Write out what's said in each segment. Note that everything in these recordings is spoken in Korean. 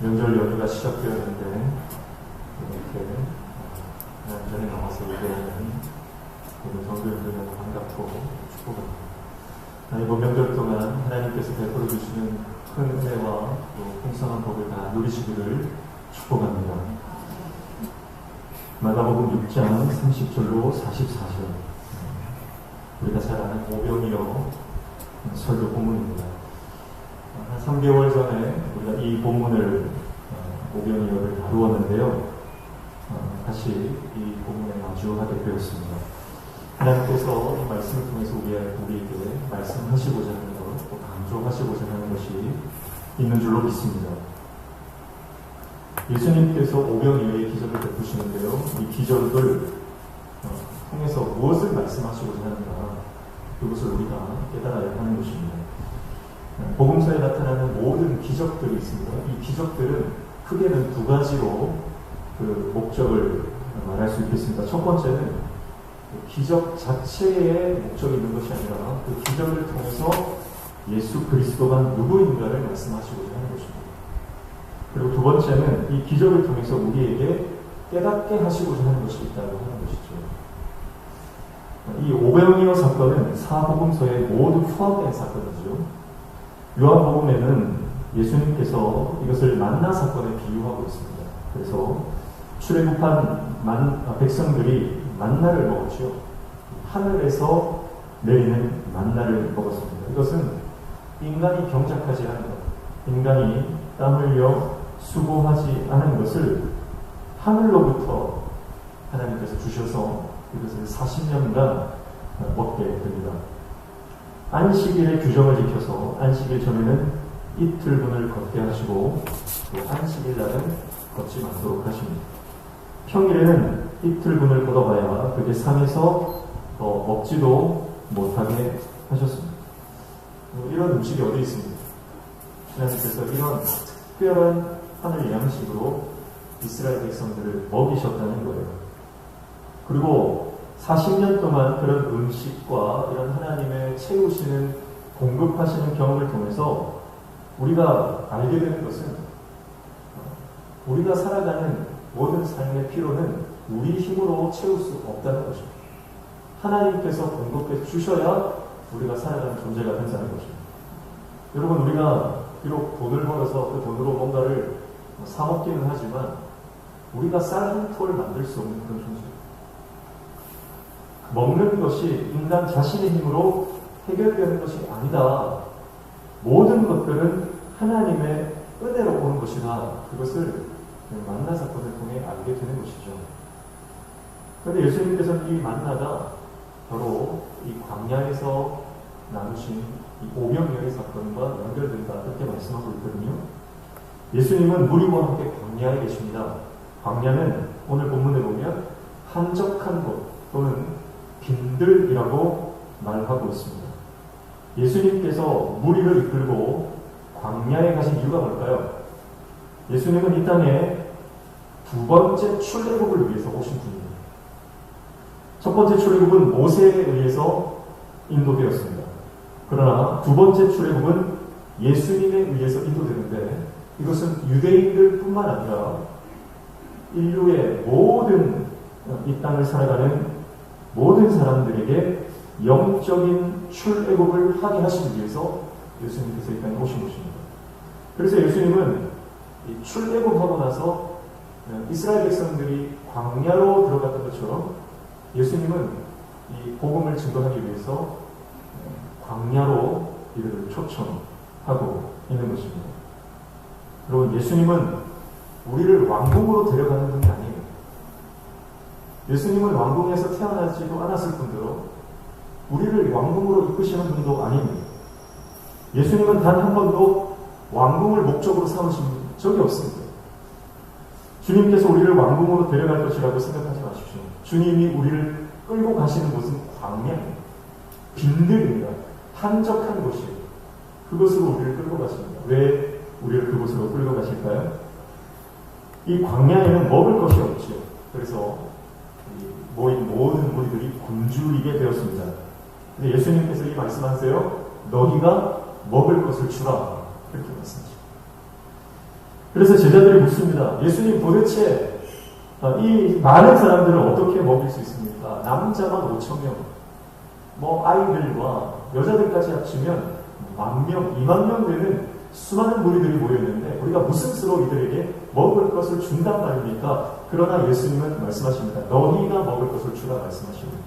명절 연휴가 시작되었는데 이렇게 전에 나와서 예배하는 모든 성도님들을 반갑고 축복합니다. 이번 명절 동안 하나님께서 베풀어 주시는 큰 은혜와 또 풍성한 복을 다 누리시기를 축복합니다. 마가복음 6장 30절로 44절, 우리가 잘 아는 오병이어 설교 본문입니다. 한 3개월 전에 우리가 이 본문을 오병이어를 다루었는데요. 다시 이 본문에 마주하게 되었습니다. 하나님께서 이 말씀을 통해서 우리에게 말씀하시고자 하는 것, 또 강조하시고자 하는 것이 있는 줄로 믿습니다. 예수님께서 오병이어의 기적을 베푸시는데요. 이 기적을 통해서 무엇을 말씀하시고자 하는가, 그것을 우리가 깨달아야 하는 것입니다. 복음서에 나타나는 모든 기적들이 있습니다. 이 기적들은 크게는 두 가지로 그 목적을 말할 수 있겠습니다. 첫 번째는 기적 자체에 목적이 있는 것이 아니라 그 기적을 통해서 예수 그리스도가 누구인가를 말씀하시고자 하는 것입니다. 그리고 두 번째는 이 기적을 통해서 우리에게 깨닫게 하시고자 하는 것이 있다고 하는 것이죠. 이 오병이어 사건은 사복음서에 모두 포함된 사건이죠. 요한복음에는 예수님께서 이것을 만나 사건에 비유하고 있습니다. 그래서 출애굽한 백성들이 만나를 먹었죠. 하늘에서 내리는 만나를 먹었습니다. 이것은 인간이 경작하지 않은 것, 인간이 땀 흘려 수고하지 않은 것을 하늘로부터 하나님께서 주셔서 이것을 40년간 먹게 됩니다. 안식일의 규정을 지켜서 안식일 전에는 이틀분을 걷게 하시고 또 안식일 날은 걷지 않도록 하십니다. 평일에는 이틀분을 걷어가야 그게 산에서 더 먹지도 못하게 하셨습니다. 이런 음식이 어디 있습니다. 하나님께서 이런 특별한 하늘 양식으로 이스라엘 백성들을 먹이셨다는 거예요. 그리고 40년 동안 그런 음식과 이런 하나님의 채우시는, 공급하시는 경험을 통해서 우리가 알게 되는 것은 우리가 살아가는 모든 삶의 필요는 우리 힘으로 채울 수 없다는 것입니다. 하나님께서 공급해 주셔야 우리가 살아가는 존재가 된다는 것입니다. 여러분, 우리가 비록 돈을 벌어서 그 돈으로 뭔가를 사 먹기는 하지만 우리가 쌀 한 톨 만들 수 없는 그런 존재입니다. 먹는 것이 인간 자신의 힘으로 해결되는 것이 아니다. 모든 것들은 하나님의 은혜로 오는 것이다. 그것을 만나 사건을 통해 알게 되는 것이죠. 그런데 예수님께서는 이 만나가 바로 이 광야에서 나누신 이 오병이어의 사건과 연결된다, 그렇게 말씀하고 있거든요. 예수님은 무리와 함께 광야에 계십니다. 광야는 오늘 본문에 보면 한적한 곳 또는 빈들이라고 말하고 있습니다. 예수님께서 무리를 이끌고 광야에 가신 이유가 뭘까요? 예수님은 이 땅에 두 번째 출애굽을 위해서 오신 분입니다. 첫 번째 출애굽은 모세에 의해서 인도되었습니다. 그러나 두 번째 출애굽은 예수님에 의해서 인도되는데, 이것은 유대인들 뿐만 아니라 인류의 모든 이 땅을 살아가는 모든 사람들에게 영적인 출애굽을 하게 하시기 위해서 예수님께서 이 땅에 오신 것입니다. 그래서 예수님은 이 출애굽하고 나서 이스라엘 백성들이 광야로 들어갔던 것처럼 예수님은 이 복음을 증거하기 위해서 광야로 이들을 초청하고 있는 것입니다. 여러분, 예수님은 우리를 왕궁으로 데려가는 분이 아니에요. 예수님은 왕궁에서 태어나지도 않았을 뿐더러 우리를 왕궁으로 이끄시는 분도 아닙니다. 예수님은 단 한 번도 왕궁을 목적으로 삼으신 적이 없습니다. 주님께서 우리를 왕궁으로 데려갈 것이라고 생각하지 마십시오. 주님이 우리를 끌고 가시는 곳은 광야입니다. 빈들입니다. 한적한 곳이에요. 그곳으로 우리를 끌고 가십니다. 왜 우리를 그곳으로 끌고 가실까요? 이 광야에는 먹을 것이 없죠. 그래서 모인 모든 무리들이 굶주리게 되었습니다. 근데 예수님께서 이 말씀하세요. 너희가 먹을 것을 주라. 그렇게 말씀하십니다. 그래서 제자들이 묻습니다. 예수님, 도대체 이 많은 사람들을 어떻게 먹일 수 있습니까? 남자만 5,000명, 아이들과 여자들까지 합치면 10,000명, 20,000명 되는 수많은 무리들이 모였는데 우리가 무슨 수로 이들에게 먹을 것을 준단 말입니까? 그러나 예수님은 말씀하십니다. 너희가 먹을 것을 주라 말씀하십니다.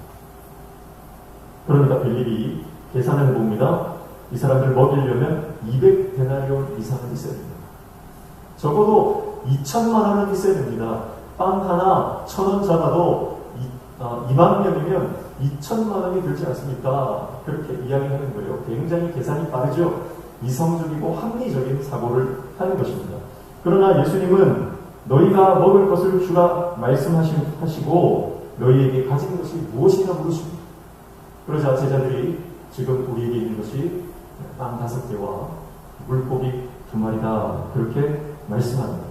그러니까 빌립이 계산해 봅니다. 이 사람들 먹이려면 200데나리온 이상은 있어야 됩니다. 적어도 2,000만 원은 있어야 됩니다. 빵 하나 1,000원 잡아도 2만 명이면 2,000만 원이 들지 않습니까? 그렇게 이야기하는 거예요. 굉장히 계산이 빠르죠. 이성적이고 합리적인 사고를 하는 것입니다. 그러나 예수님은 너희가 먹을 것을 주라 말씀하시고 너희에게 가진 것이 무엇이냐 물으십니다. 그러자 제자들이 지금 우리에게 있는 것이 빵 5개와 물고기 2마리다 그렇게 말씀합니다.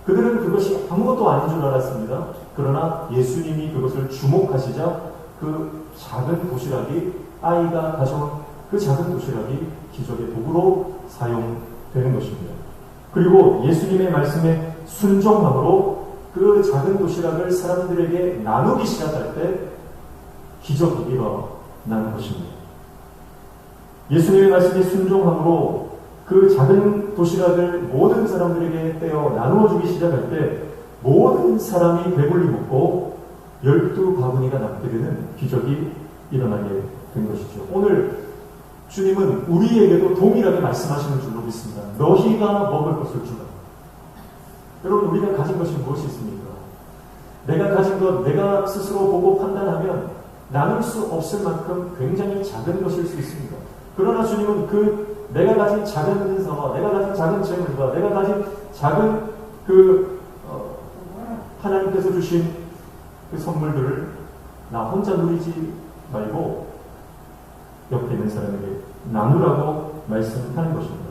그들은 그것이 아무것도 아닌 줄 알았습니다. 그러나 예수님이 그것을 주목하시자 그 작은 도시락이, 아이가 가져온 그 작은 도시락이 기적의 도구로 사용되는 것입니다. 그리고 예수님의 말씀에 순종함으로 그 작은 도시락을 사람들에게 나누기 시작할 때 기적이 일어나는 것입니다. 예수님의 말씀에 순종함으로 그 작은 도시락을 모든 사람들에게 떼어 나누어 주기 시작할 때 모든 사람이 배불리 먹고 12바구니가 남게 되는 기적이 일어나게 된 것이죠. 오늘 주님은 우리에게도 동일하게 말씀하시는 줄로 믿습니다. 너희가 먹을 것을 주라. 여러분, 우리가 가진 것이 무엇이 있습니까? 내가 가진 것, 내가 스스로 보고 판단하면 나눌 수 없을 만큼 굉장히 작은 것일 수 있습니다. 그러나 주님은 내가 가진 작은 은사와 내가 가진 작은 재물과 내가 가진 작은 하나님께서 주신 그 선물들을 나 혼자 누리지 말고 옆에 있는 사람에게 나누라고 말씀하는 것입니다.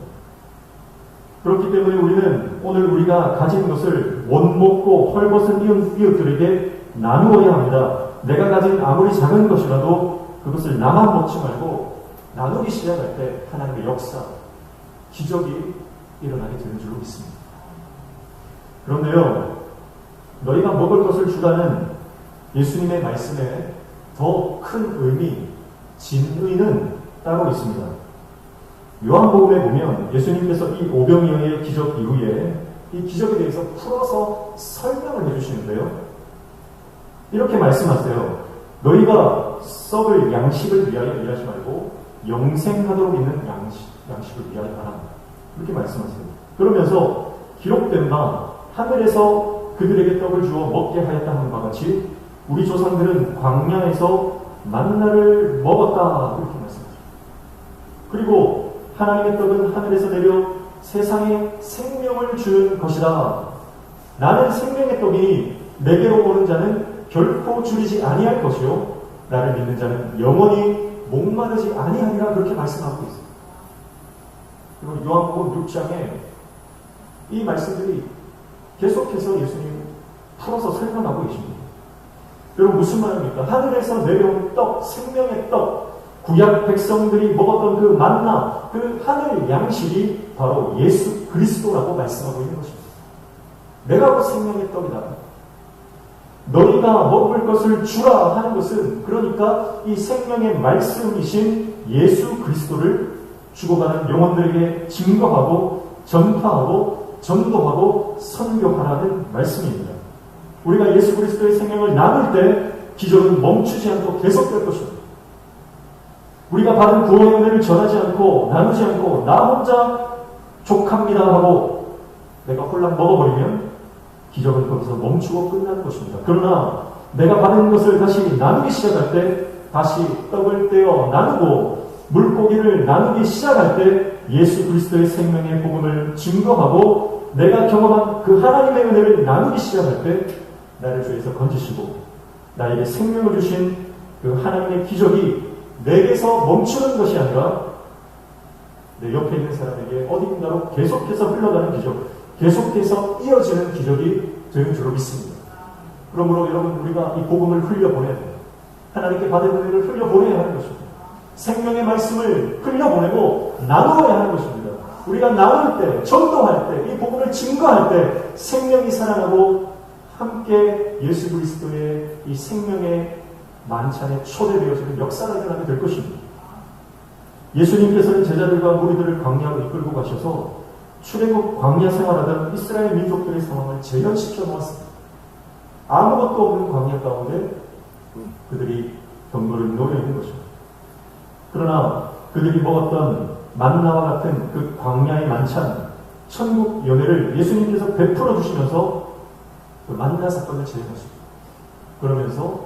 그렇기 때문에 우리는 오늘 우리가 가진 것을 원먹고 헐벗은 이웃들에게 나누어야 합니다. 내가 가진 아무리 작은 것이라도 그것을 나만 먹지 말고 나누기 시작할 때 하나님의 역사, 기적이 일어나게 되는 줄로 믿습니다. 그런데요, 너희가 먹을 것을 주라는 예수님의 말씀에 더 큰 의미, 진의는 따로 있습니다. 요한복음에 보면 예수님께서 이 오병이어의 기적 이후에 이 기적에 대해서 풀어서 설명을 해주시는데요. 이렇게 말씀하세요. 너희가 썩을 양식을 위하여 일하지 말고 영생하도록 있는 양식을 위하여 하라. 이렇게 말씀하세요. 그러면서 기록된 바 하늘에서 그들에게 떡을 주어 먹게 하였다 하는 바와 같이 우리 조상들은 광야에서 만나를 먹었다. 이렇게 말씀하십니다. 그리고 하나님의 떡은 하늘에서 내려 세상에 생명을 주는 것이다. 나는 생명의 떡이 내게로 오는 자는 결코 줄이지 아니할 것이요 나를 믿는 자는 영원히 목마르지 아니하리라. 그렇게 말씀하고 있습니다. 그리고 요한복음 6장에 이 말씀들이 계속해서 예수님 풀어서 설명하고 계십니다. 여러분, 무슨 말입니까? 하늘에서 내려온 떡, 생명의 떡, 구약 백성들이 먹었던 그 만나, 그 하늘 양식이 바로 예수 그리스도라고 말씀하고 있는 것입니다. 내가 그 생명의 떡이다. 너희가 먹을 것을 주라 하는 것은, 그러니까 이 생명의 말씀이신 예수 그리스도를 죽어가는 영혼들에게 증거하고 전파하고 전도하고 선교하라는 말씀입니다. 우리가 예수 그리스도의 생명을 나눌 때 기적은 멈추지 않고 계속될 것입니다. 우리가 받은 구원의 은혜를 전하지 않고 나누지 않고 나 혼자 족합니다 하고 내가 홀랑 먹어버리면 기적은 거기서 멈추고 끝날 것입니다. 그러나 내가 받은 것을 다시 나누기 시작할 때, 다시 떡을 떼어 나누고 물고기를 나누기 시작할 때 예수 그리스도의 생명의 복음을 증거하고 내가 경험한 그 하나님의 은혜를 나누기 시작할 때 나를 주에서 건지시고 나에게 생명을 주신 그 하나님의 기적이 내게서 멈추는 것이 아니라 내 옆에 있는 사람에게 어딘가로 계속해서 흘러가는 기적, 계속해서 이어지는 기적이 되는 줄로 믿습니다. 그러므로 여러분, 우리가 이 복음을 흘려보내야 돼요. 하나님께 받은 은혜를 흘려보내야 하는 것입니다. 생명의 말씀을 흘려보내고 나누어야 하는 것입니다. 우리가 나눌 때, 전도할 때, 이 복음을 하나님을 증거할 때 생명이 살아나고 함께 예수 그리스도의 이 생명의 만찬에 초대되어지는 역사가 일어나게 될 것입니다. 예수님께서는 제자들과 무리들을 광야로 이끌고 가셔서 출애굽 광야 생활하던 이스라엘 민족들의 상황을 재현시켜 놓았습니다. 아무것도 없는 광야 가운데 그들이 경거를 놓여 있는 것입니다. 그러나 그들이 먹었던 만나와 같은 그 광야의 만찬, 천국 연회를 예수님께서 베풀어 주시면서 그 만나 사건을 재현하십니다. 그러면서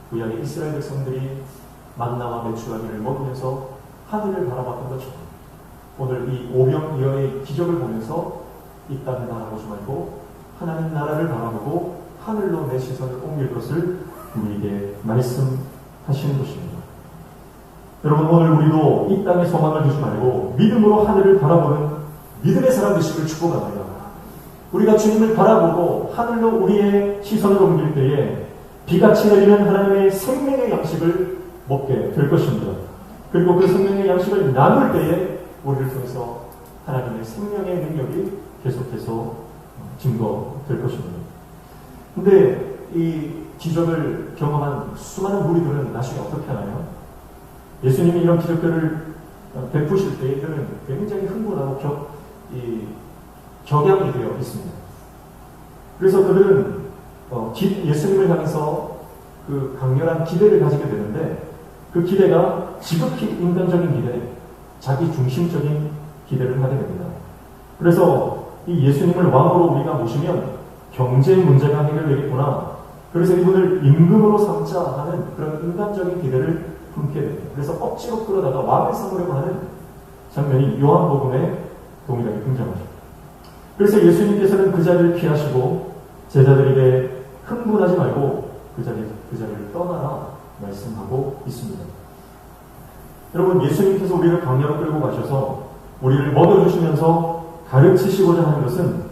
구약의 이스라엘 백성들이 만나와 메추라기를 먹으면서 하늘을 바라봤던 것처럼 오늘 이 오병이어의 기적을 보면서 이 땅을 바라보지 말고 하나님 나라를 바라보고 하늘로 내 시선을 옮길 것을 우리에게 말씀하시는 것입니다. 여러분, 오늘 우리도 이 땅에 소망을 두지 말고 믿음으로 하늘을 바라보는 믿음의 사람 되시기를 축복합니다. 우리가 주님을 바라보고 하늘로 우리의 시선을 옮길 때에 비같이 내리는 하나님의 생명의 양식을 먹게 될 것입니다. 그리고 그 생명의 양식을 나눌 때에 우리를 통해서 하나님의 생명의 능력이 계속해서 증거될 것입니다. 근데 이 기적을 경험한 수많은 무리들은 나중에 어떻게 하나요? 예수님이 이런 기적들을 베푸실 때 그들은 굉장히 흥분하고 격양이 되어 있습니다. 그래서 그들은 예수님을 향해서 그 강렬한 기대를 가지게 되는데 그 기대가 지극히 인간적인 기대, 자기 중심적인 기대를 하게 됩니다. 그래서 이 예수님을 왕으로 우리가 모시면 경제 문제가 해결되겠구나. 그래서 이분을 임금으로 삼자 하는 그런 인간적인 기대를 품게 됩니다. 그래서 억지로 끌어다가 왕을 삼으려고 하는 장면이 요한복음에 동일하게 등장하죠. 그래서 예수님께서는 그 자리를 피하시고 제자들에게 흥분하지 말고 그 자리를 떠나라 말씀하고 있습니다. 여러분, 예수님께서 우리를 광야로 끌고 가셔서 우리를 먹여주시면서 가르치시고자 하는 것은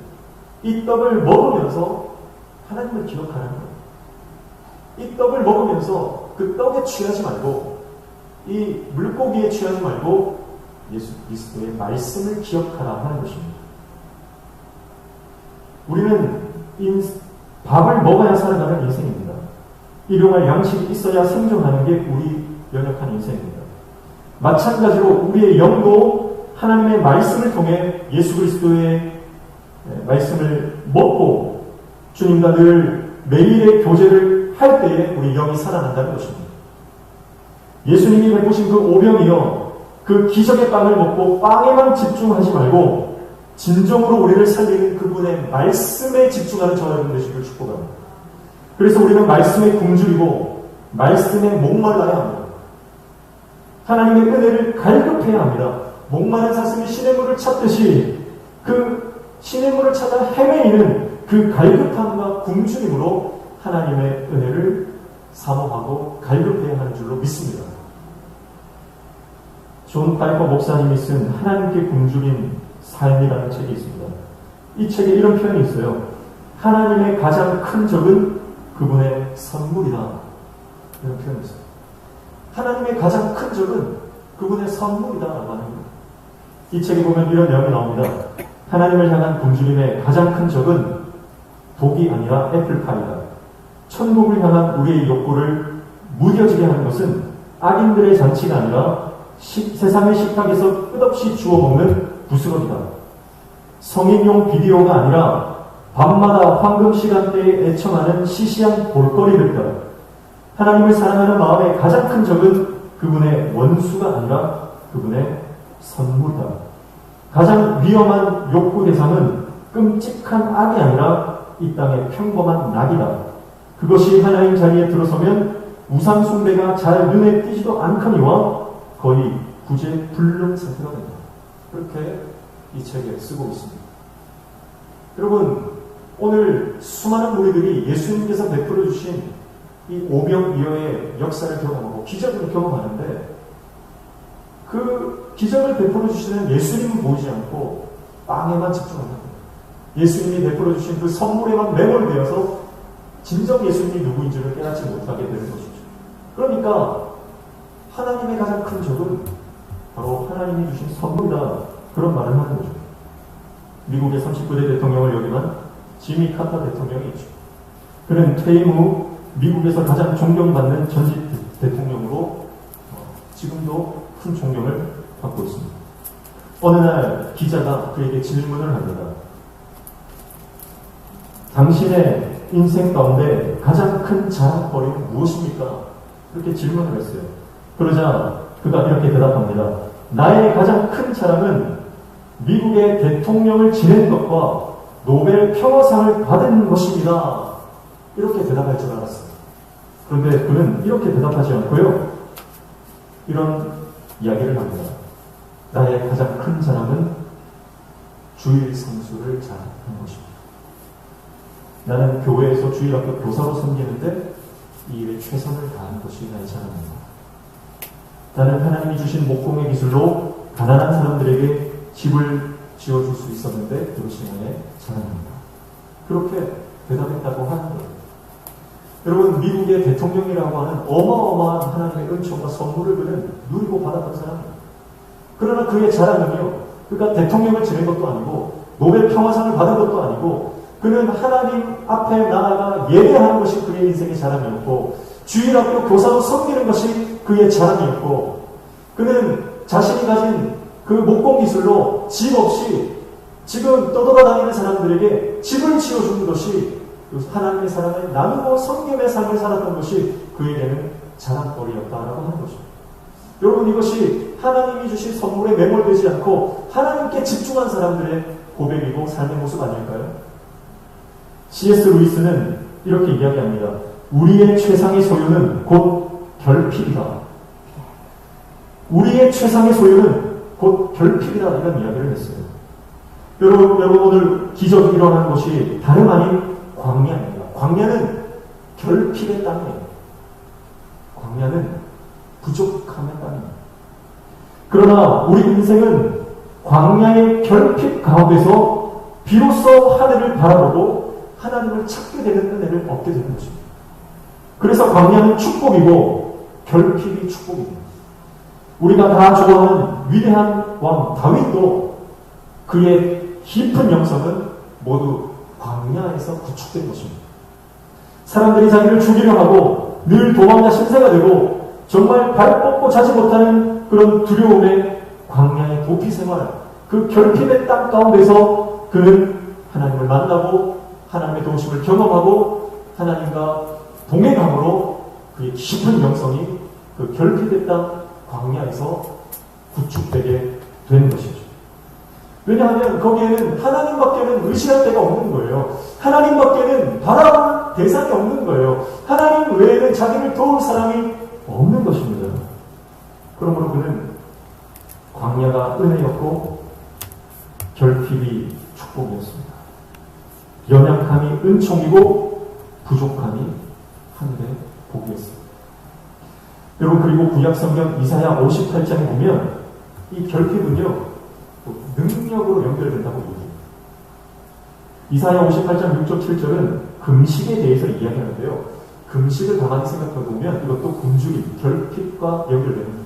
이 떡을 먹으면서 하나님을 기억하는 거예요. 이 떡을 먹으면서 그 떡에 취하지 말고 이 물고기에 취하지 말고 예수 그리스도의 말씀을 기억하라 하는 것입니다. 우리는 밥을 먹어야 살아가는 인생입니다. 일용할 양식이 있어야 생존하는 게 우리 연약한 인생입니다. 마찬가지로 우리의 영도 하나님의 말씀을 통해 예수 그리스도의 말씀을 먹고 주님과 늘 매일의 교제를 할 때에 우리 영이 살아난다는 것입니다. 예수님이 베푸신 그 오병이어 그 기적의 빵을 먹고 빵에만 집중하지 말고 진정으로 우리를 살리는 그분의 말씀에 집중하는 저와 여러분 되시길 축복합니다. 그래서 우리는 말씀에 굶주리고 말씀에 목말라야 합니다. 하나님의 은혜를 갈급해야 합니다. 목마른 사슴이 시냇물을 찾듯이 그 시냇물을 찾아 헤매이는 그 갈급함과 굶주림으로 하나님의 은혜를 사모하고 갈급해야 하는 줄로 믿습니다. 존 파이퍼 목사님이 쓴 하나님께 굶주린 삶이라는 책이 있습니다. 이 책에 이런 표현이 있어요. 하나님의 가장 큰 적은 그분의 선물이다. 이런 표현이 있어요. 하나님의 가장 큰 적은 그분의 선물이다라고 하는 거예요. 이 책에 보면 이런 내용이 나옵니다. 하나님을 향한 굶주림의 가장 큰 적은 독이 아니라 애플파이다. 천국을 향한 우리의 욕구를 무뎌지게 하는 것은 악인들의 잔치가 아니라 세상의 식탁에서 끝없이 주워먹는 부스러기다. 성인용 비디오가 아니라 밤마다 황금 시간대에 애청하는 시시한 볼거리들이다. 하나님을 사랑하는 마음의 가장 큰 적은 그분의 원수가 아니라 그분의 선물이다. 가장 위험한 욕구 대상은 끔찍한 악이 아니라 이 땅의 평범한 낙이다. 그것이 하나님 자리에 들어서면 우상 숭배가 잘 눈에 띄지도 않거니와 거의 구제불능 상태가 된다. 그렇게 이 책에 쓰고 있습니다. 여러분, 오늘 수많은 무리들이 예수님께서 베풀어 주신 이 오병이어의 역사를 경험하고 기적을 경험하는데 그 기적을 베풀어 주시는 예수님은 보이지 않고 빵에만 집중합니다. 예수님이 베풀어 주신 그 선물에만 매몰되어서 진정 예수님이 누구인지를 깨닫지 못하게 되는 것이죠. 그러니까 하나님의 가장 큰 적은 바로 하나님이 주신 선물이다. 그런 말을 하는 거죠. 미국의 39대 대통령을 역임한 지미 카터 대통령이 있죠. 그는 퇴임 후 미국에서 가장 존경받는 전직 대통령으로 지금도 큰 존경을 받고 있습니다. 어느 날 기자가 그에게 질문을 합니다. 당신의 인생 가운데 가장 큰 자랑거리는 무엇입니까? 이렇게 질문을 했어요. 그러자 그가 이렇게 대답합니다. 나의 가장 큰 자랑은 미국의 대통령을 지낸 것과 노벨 평화상을 받은 것입니다. 이렇게 대답할 줄 알았어요. 그런데 그는 이렇게 대답하지 않고요. 이런 이야기를 합니다. 나의 가장 큰 자랑은 주일 성수를 잘한 것입니다. 나는 교회에서 주일학교 교사로 섬기는데 이 일에 최선을 다한 것이 나의 자랑입니다. 나는 하나님이 주신 목공의 기술로 가난한 사람들에게 집을 지어줄 수 있었는데 그것이 나의 자랑입니다. 그렇게 대답했다고 하는 거예요. 여러분, 미국의 대통령이라고 하는 어마어마한 하나님의 은총과 선물을 그는 누리고 받았던 사람입니다. 그러나 그의 자랑은요, 그가 대통령을 지낸 것도 아니고 노벨 평화상을 받은 것도 아니고 그는 하나님 앞에 나아가 예배하는 것이 그의 인생의 자랑이었고 주일학교 교사로 섬기는 것이 그의 자랑이었고 그는 자신이 가진 그 목공기술로 집 없이 지금 떠돌아다니는 사람들에게 집을 지어주는 것이 하나님의 사랑을 나누고 섬김의 삶을 살았던 것이 그에게는 자랑거리였다라고 하는 것입니다. 여러분, 이것이 하나님이 주신 선물에 매몰되지 않고 하나님께 집중한 사람들의 고백이고 삶의 모습 아닐까요? C.S. 루이스는 이렇게 이야기합니다. 우리의 최상의 소유는 곧 결핍이다. 우리의 최상의 소유는 곧 결핍이다. 이런 이야기를 했어요. 여러분 오늘 기적이 일어나는 것이 다름 아닌 광야입니다. 광야는 결핍의 땅이에요. 광야는 부족함의 땅입니다. 그러나 우리 인생은 광야의 결핍 가운데서 비로소 하늘을 바라보고 하나님을 찾게 되는 은혜를 얻게 되는 것입니다. 그래서 광야는 축복이고 결핍이 축복입니다. 우리가 다 좋아하는 위대한 왕 다윗도 그의 깊은 영성은 모두 광야에서 구축된 것입니다. 사람들이 자기를 죽이려 하고 늘 도망자 신세가 되고 정말 발 뻗고 자지 못하는 그런 두려움의 광야의 도피 생활, 그 결핍의 땅 가운데서 그는 하나님을 만나고 하나님의 도우심을 경험하고 하나님과 동행함으로 그의 깊은 영성이 그 결핍의 땅 광야에서 구축되게 되는 것이죠. 왜냐하면 거기에는 하나님밖에는 의식할 데가 없는 거예요. 하나님밖에는 바라볼 대상이 없는 거예요. 하나님 외에는 자기를 도울 사람이 없는 것입니다. 그러므로 그는 광야가 은혜였고 결핍이 축복이었습니다. 연약함이 은총이고 부족함이 하늘의 복이었습니다. 여러분, 그리고 구약성경 이사야 58장에 보면 이 결핍은요 능력으로 연결된다고 얘기해요. 이사야 58장 6절 7절은 금식에 대해서 이야기하는데요. 금식을 가만히 생각해보면 이것도 굶주림, 결핍과 연결됩니다.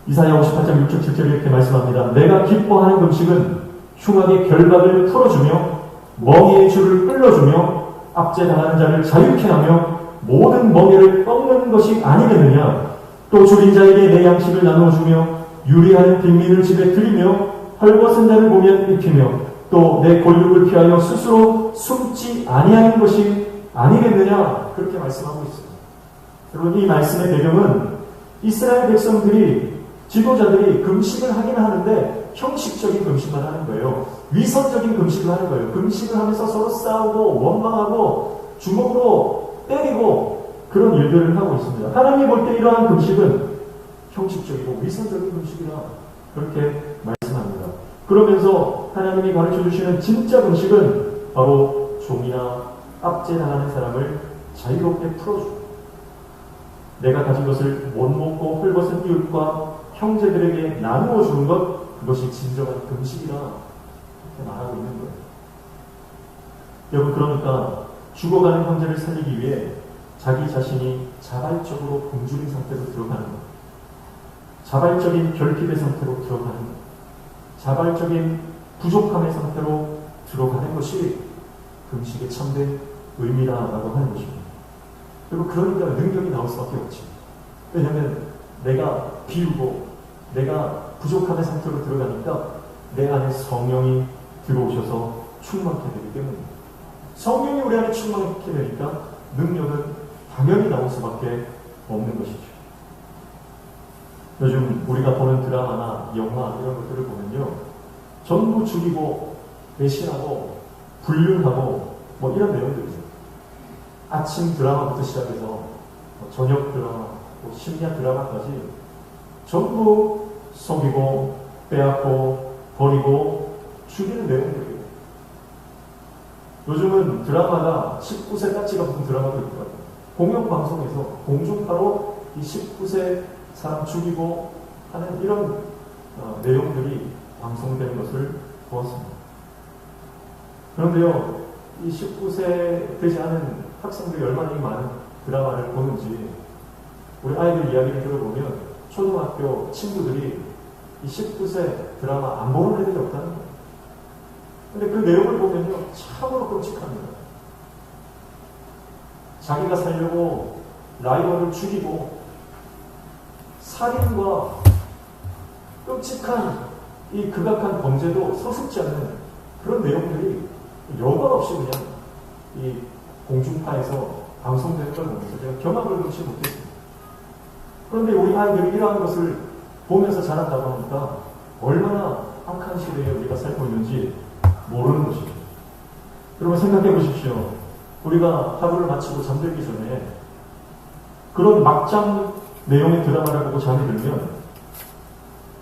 이사야 58장 6절 7절 이렇게 말씀합니다. 내가 기뻐하는 금식은 흉악의 결박을 풀어주며 멍에의 줄을 끌어주며 압제당하는 자를 자유케 하며 모든 멍에를 꺾는 것이 아니겠느냐. 또 줄인 자에게 내 양식을 나누어주며 유리한 빈민을 집에 들이며 헐벗은 자를 보면 입히며 또 내 권력을 피하여 스스로 숨지 아니하는 것이 아니겠느냐. 그렇게 말씀하고 있습니다. 여러분, 이 말씀의 배경은 이스라엘 백성들이 지도자들이 금식을 하긴 하는데 형식적인 금식만 하는 거예요. 위선적인 금식을 하는 거예요. 금식을 하면서 서로 싸우고 원망하고 주먹으로 때리고 그런 일들을 하고 있습니다. 하나님이 볼 때 이러한 금식은 형식적이고 위선적인 금식이라 그렇게 말씀합니다. 그러면서 하나님이 가르쳐 주시는 진짜 금식은 바로 종이나 압제당하는 사람을 자유롭게 풀어주고 내가 가진 것을 못 먹고 헐벗은 이웃과 형제들에게 나누어 주는 것, 그것이 진정한 금식이라 이렇게 말하고 있는 거예요. 여러분, 그러니까 죽어가는 형제를 살리기 위해 자기 자신이 자발적으로 굶주린 상태로 들어가는 것, 자발적인 결핍의 상태로 들어가는 것, 자발적인 부족함의 상태로 들어가는 것이 금식의 참된 의미라고 하는 것입니다. 그리고 그러니까 능력이 나올 수밖에 없지. 왜냐하면 내가 비우고 내가 부족함의 상태로 들어가니까 내 안에 성령이 들어오셔서 충만케 되기 때문입니다. 성령이 우리 안에 충만케 되니까 능력은 당연히 나올 수밖에 없는 것이죠. 요즘 우리가 보는 드라마나 영화 이런 것들을 보면요, 전부 죽이고 배신하고 불륜하고 뭐 이런 내용들이죠. 아침 드라마부터 시작해서 저녁 드라마, 심야 드라마까지 전부 속이고 빼앗고 버리고 죽이는 내용들이에요. 요즘은 드라마가 19세 딱지가 붙은 드라마도 있더라고요. 공영방송에서 공중파로 이 19세 사람 죽이고 하는 이런 내용들이 방송되는 것을 보았습니다. 그런데요, 이 19세 되지 않은 학생들이 얼마나 많은 드라마를 보는지 우리 아이들 이야기를 들어보면 초등학교 친구들이 이 19세 드라마 안 보는 애들이 없다는 거예요. 근데 그 내용을 보면요, 참으로 끔찍합니다. 자기가 살려고 라이벌을 죽이고 살인과 끔찍한 이 극악한 범죄도 서슴지 않는 그런 내용들이 여과 없이 그냥 이 공중파에서 방송되는 걸 보면서 제가 경악을 금치 못했습니다. 그런데 우리 아이들이 이러한 것을 보면서 자란다고 하니까 얼마나 악한 시대에 우리가 살고 있는지 모르는 것이죠. 여러분 생각해 보십시오. 우리가 하루를 마치고 잠들기 전에 그런 막장 내용의 드라마를 보고 잠이 들면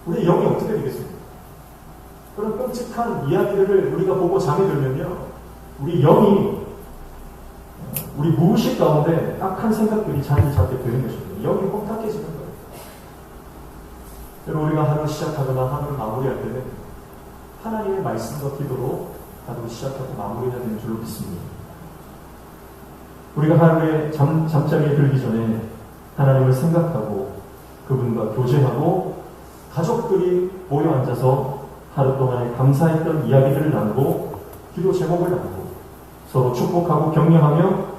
우리의 영이 어떻게 되겠습니까? 그런 끔찍한 이야기들을 우리가 보고 잠이 들면요, 우리 영이 우리 무의식 가운데 악한 생각들이 자리 잡게 되는 것입니다. 영이 혼탁해지는 거예요. 여러분 우리가 하루 시작하거나 하루를 마무리할 때는 하나님의 말씀과 기도로 하루 시작하고 마무리해야 되는 줄로 믿습니다. 우리가 하루에 잠자리에 들기 전에 하나님을 생각하고 그분과 교제하고 가족들이 모여 앉아서 하루 동안에 감사했던 이야기들을 나누고 기도 제목을 나누고 서로 축복하고 격려하며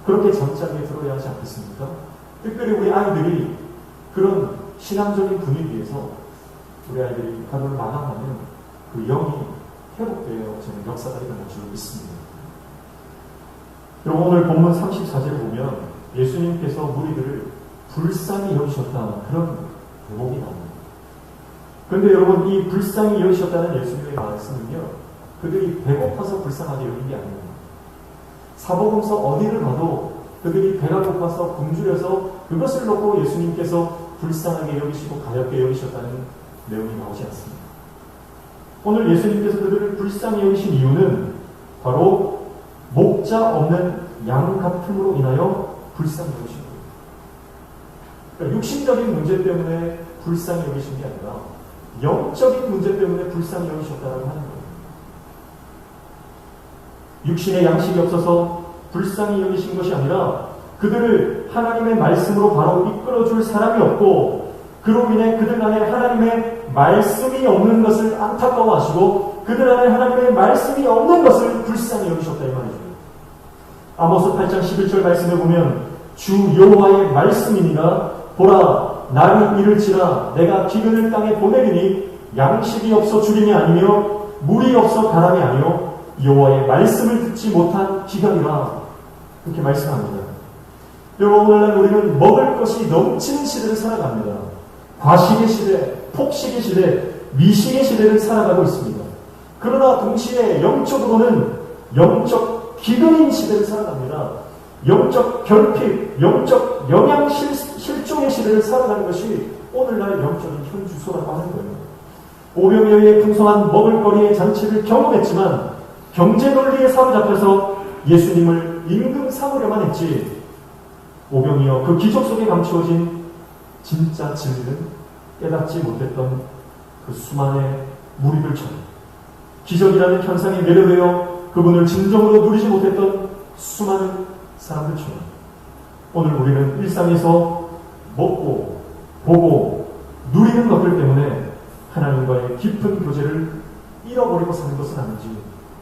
그렇게 잠자리에 들어야 하지 않겠습니까? 특별히 우리 아이들이 그런 신앙적인 분위기에서 우리 아이들이 하루를 마감하면 그 영이 회복되어지는 역사가 일어날 줄 믿습니다. 여러분 오늘 본문 34절을 보면 예수님께서 무리들을 불쌍히 여기셨다 그런 대목이 나옵니다. 그런데 여러분 이 불쌍히 여기셨다는 예수님의 말씀은요, 그들이 배고파서 불쌍하게 여긴 게 아닙니다. 사복음서 어디를 봐도 그들이 배가 고파서 굶주려서 그것을 놓고 예수님께서 불쌍하게 여기시고 가볍게 여기셨다는 내용이 나오지 않습니다. 오늘 예수님께서 그들을 불쌍히 여기신 이유는 바로 목자 없는 양 같음으로 인하여 불쌍히 여기신 거예요. 그러니까 육신적인 문제 때문에 불쌍히 여기신 게 아니라 영적인 문제 때문에 불쌍히 여기셨다라고 하는 거예요. 육신의 양식이 없어서 불쌍히 여기신 것이 아니라 그들을 하나님의 말씀으로 바로 이끌어줄 사람이 없고 그로 인해 그들 안에 하나님의 말씀이 없는 것을 안타까워하시고 그들 안에 하나님의 말씀이 없는 것을 불쌍히 여기셨다 이 말이죠. 아모스 8장 11절 말씀에 보면 주 여호와의 말씀이니라 보라 날이 이를지라 내가 기근을 땅에 보내리니 양식이 없어 죽임이 아니며 물이 없어 가람이 아니요 여호와의 말씀을 듣지 못한 기간이라 그렇게 말씀합니다. 여러분 오늘날 우리는 먹을 것이 넘치는 시대를 살아갑니다. 과식의 시대, 폭식의 시대, 미식의 시대를 살아가고 있습니다. 그러나 동시에 영적으로는 영적 기근인 시대를 살아갑니다. 영적 결핍, 영적 영양 실종의 시대를 살아가는 것이 오늘날 영적인 현주소라고 하는 거예요. 오병이어의 의해 풍성한 먹을거리의 잔치를 경험했지만 경제 논리에 사로잡혀서 예수님을 임금 삼으려만 했지 오병이어 그 기적 속에 감추어진 진짜 진리는 깨닫지 못했던 그 수많은 무리들처럼 기적이라는 현상에 매료되어 그분을 진정으로 누리지 못했던 수많은 사람들처럼 오늘 우리는 일상에서 먹고 보고 누리는 것들 때문에 하나님과의 깊은 교제를 잃어버리고 사는 것은 아닌지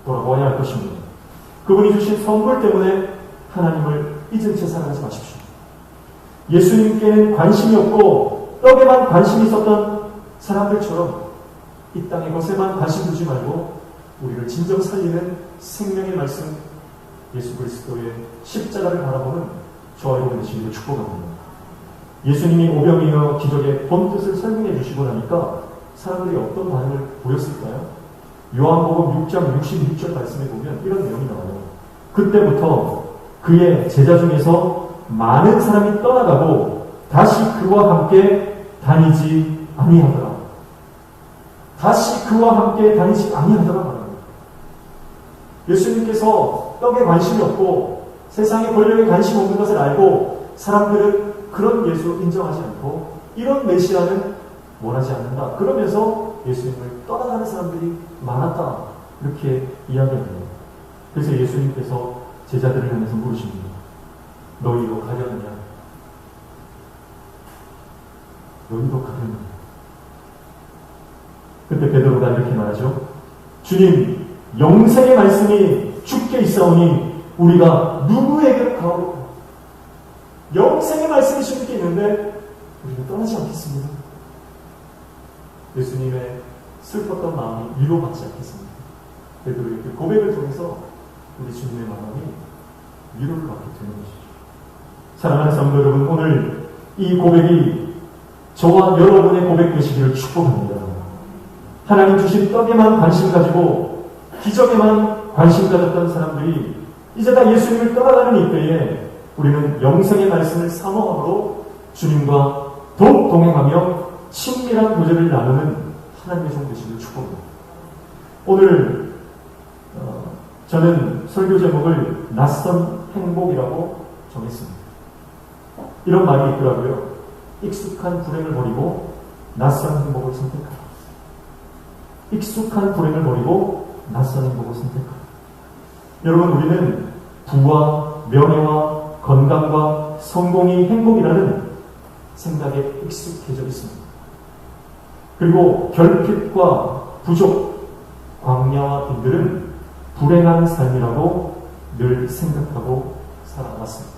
돌아보아야 할 것입니다. 그분이 주신 선물 때문에 하나님을 잊은 채 살아가지 마십시오. 예수님께는 관심이 없고 떡에만 관심이 있었던 사람들처럼 이 땅의 것에만 관심 두지 말고 우리를 진정 살리는 생명의 말씀 예수 그리스도의 십자가를 바라보는 저와 여러분 되시기를 축복합니다. 예수님이 오병이어 기적의 본뜻을 설명해 주시고 나니까 사람들이 어떤 반응을 보였을까요? 요한복음 6장 66절 말씀에 보면 이런 내용이 나와요. 그때부터 그의 제자 중에서 많은 사람이 떠나가고 다시 그와 함께 다니지 아니하더라. 다시 그와 함께 다니지 아니하더라 말합니다. 예수님께서 떡에 관심이 없고 세상의 권력에 관심 없는 것을 알고 사람들은 그런 예수 인정하지 않고 이런 메시아는 원하지 않는다. 그러면서 예수님을 떠나가는 사람들이 많았다. 이렇게 이야기합니다. 그래서 예수님께서 제자들을 향해서 물으십니다. 너희도 가려느냐? 너희도 가려느냐? 그때 베드로가 이렇게 말하죠. 주님, 영생의 말씀이 주께 있사오니 우리가 누구에게로 가오리까? 영생의 말씀이 주께 있는데 우리는 떠나지 않겠습니다. 예수님의 슬펐던 마음이 위로받지 않겠습니다. 베드로의 그 고백을 통해서 우리 주님의 마음이 위로를 받게 되는 것이죠. 사랑하는 성도 여러분, 오늘 이 고백이 저와 여러분의 고백 되시기를 축복합니다. 하나님 주신 떡에만 관심 가지고 기적에만 관심 가졌던 사람들이 이제 다 예수님을 떠나가는 이때에 우리는 영생의 말씀을 사모함으로 주님과 더욱 동행하며 친밀한 교제를 나누는 하나님의 종 되시기를 축복합니다. 오늘 저는 설교 제목을 낯선 행복이라고 정했습니다. 이런 말이 있더라고요. 익숙한 불행을 버리고 낯선 행복을 선택하라. 익숙한 불행을 버리고 낯선 행복을 선택하라. 여러분, 우리는 부와 명예와 건강과 성공이 행복이라는 생각에 익숙해져 있습니다. 그리고 결핍과 부족, 광야와 빈들은 불행한 삶이라고 늘 생각하고 살아왔습니다.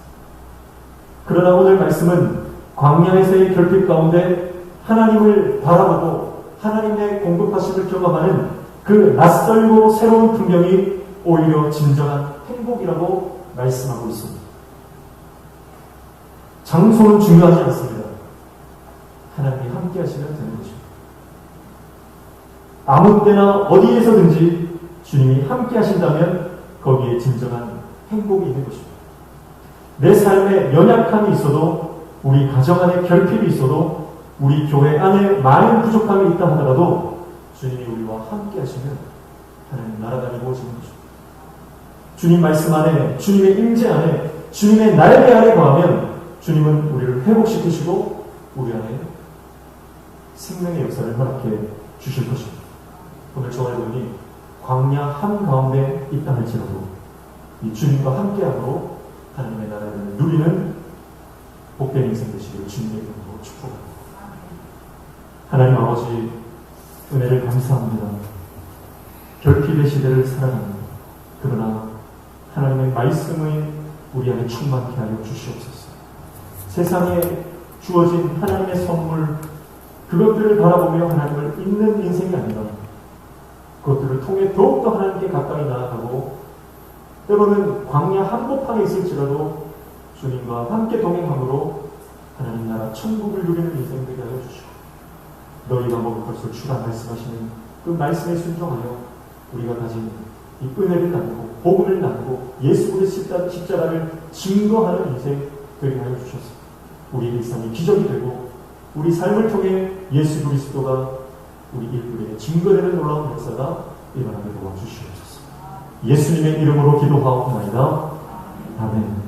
그러나 오늘 말씀은 광야에서의 결핍 가운데 하나님을 바라보고 하나님의 공급하심을 경험하는 그 낯설고 새로운 풍경이 오히려 진정한 행복이라고 말씀하고 있습니다. 장소는 중요하지 않습니다. 하나님이 함께 하시면 되는 것입니다. 아무 때나 어디에서든지 주님이 함께 하신다면 거기에 진정한 행복이 있는 것입니다. 내 삶에 연약함이 있어도, 우리 가정 안에 결핍이 있어도, 우리 교회 안에 많은 부족함이 있다 하더라도 주님이 우리와 함께 하시면 하나님 나라가 이루어지는 것입니다. 주님 말씀 안에, 주님의 임재 안에, 주님의 날개 아래 거하면 주님은 우리를 회복시키시고 우리 안에 생명의 역사를 허락해 주실 것입니다. 오늘 저와 여러분이 광야 한가운데 있다 할지라도 이 주님과 함께함으로 하나님의 나라를 누리는 복된 인생 되시기를 주님의 이름으로 축복합니다. 하나님 아버지, 은혜를 감사합니다. 결핍의 시대를 살아갑니다. 그러나 하나님의 말씀의 우리 안에 충만케 하여 주시옵소서. 세상에 주어진 하나님의 선물, 그것들을 바라보며 하나님을 잊는 인생이 아니라 그것들을 통해 더욱더 하나님께 가까이 나아가고 때로는 광야 한복판에 있을지라도 주님과 함께 동행함으로 하나님 나라 천국을 누리는 인생 되게 하여 주시고, 너희가 먹을 것을 주라 말씀하시는 그 말씀에 순종하여 우리가 가진 이 은혜를 나누고 복음을 나누고 예수 그리스도의 십자가를 증거하는 인생 되게 하여 주셔서 우리의 일상이 기적이 되고 우리 삶을 통해 예수 그리스도가 우리 일꾼에게 증거되는 놀라운 역사가 일어나게 도와주시옵소서. 예수님의 이름으로 기도하옵나이다. 아멘.